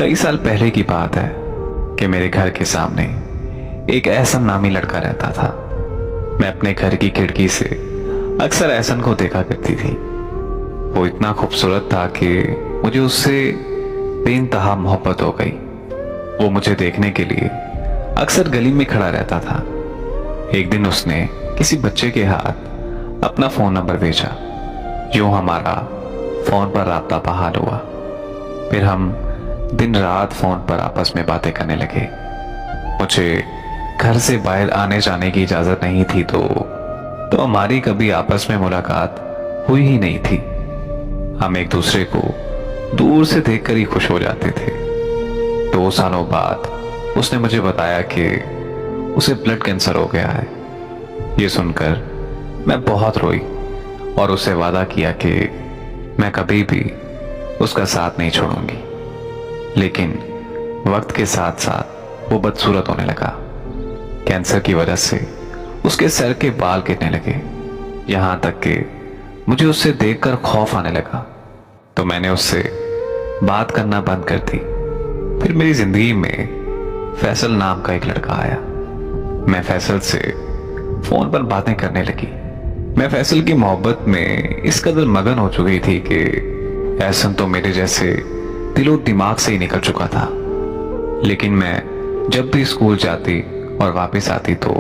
कई साल पहले की बात है कि मेरे घर के सामने एक एहसन नामी लड़का रहता था। मैं अपने घर की खिड़की से अक्सर एहसन को देखा करती थी। वो इतना खूबसूरत था कि मुझे उससे बेइंतहा मोहब्बत हो गई। वो मुझे देखने के लिए अक्सर गली में खड़ा रहता था। एक दिन उसने किसी बच्चे के हाथ अपना फोन नंबर भेजा। यूं हमारा फोन पर राब्ता बहाल हुआ। फिर हम दिन रात फोन पर आपस में बातें करने लगे। मुझे घर से बाहर आने जाने की इजाजत नहीं थी तो हमारी कभी आपस में मुलाकात हुई ही नहीं थी। हम एक दूसरे को दूर से देखकर ही खुश हो जाते थे। 2 सालों बाद उसने मुझे बताया कि उसे ब्लड कैंसर हो गया है। ये सुनकर मैं बहुत रोई और उससे वादा किया कि मैं कभी भी उसका साथ नहीं छोड़ूंगी। लेकिन वक्त के साथ साथ वो बदसूरत होने लगा। कैंसर की वजह से उसके सर के बाल गिरने लगे। यहां तक कि मुझे उससे देखकर खौफ आने लगा तो मैंने उससे बात करना बंद कर दी। फिर मेरी जिंदगी में फैसल नाम का एक लड़का आया। मैं फैसल से फोन पर बातें करने लगी। मैं फैसल की मोहब्बत में इस कदर मगन हो चुकी थी कि एहसन तो मेरे जैसे दिलो दिमाग से ही निकल चुका था। लेकिन मैं जब भी स्कूल जाती और वापस आती तो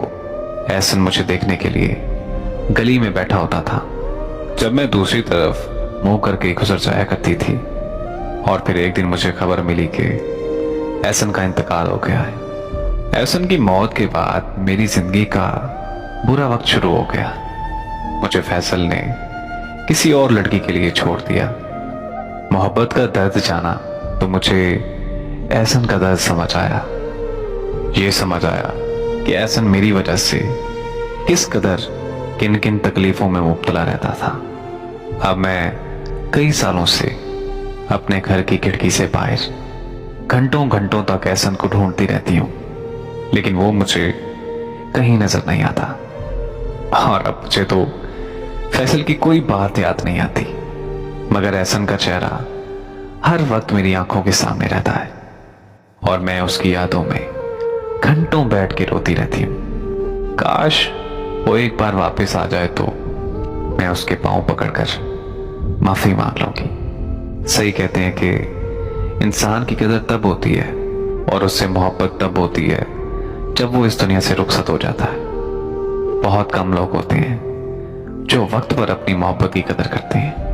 एहसन मुझे देखने के लिए गली में बैठा होता था। जब मैं दूसरी तरफ मुंह करके गुजर जाया करती थी। और फिर एक दिन मुझे खबर मिली कि एहसन का इंतकाल हो गया है। एहसन की मौत के बाद मेरी जिंदगी का बुरा वक्त शुरू हो गया। मुझे फैसल ने किसी और लड़की के लिए छोड़ दिया। मोहब्बत का दर्द जाना तो मुझे एहसन का दर्द समझ आया। ये समझ आया कि एहसन मेरी वजह से किस कदर किन किन तकलीफों में मुब्तला रहता था। अब मैं कई सालों से अपने घर की खिड़की से बाहर घंटों घंटों तक एहसन को ढूंढती रहती हूँ, लेकिन वो मुझे कहीं नजर नहीं आता। और अब मुझे तो फैसल की कोई बात याद नहीं आती, मगर एहसन का चेहरा हर वक्त मेरी आंखों के सामने रहता है और मैं उसकी यादों में घंटों बैठ के रोती रहती हूँ। काश वो एक बार वापस आ जाए तो मैं उसके पांव पकड़कर माफी मांग लूंगी। सही कहते हैं कि इंसान की कदर तब होती है और उससे मोहब्बत तब होती है जब वो इस दुनिया से रुखसत हो जाता है। बहुत कम लोग होते हैं जो वक्त पर अपनी मोहब्बत की कदर करते हैं।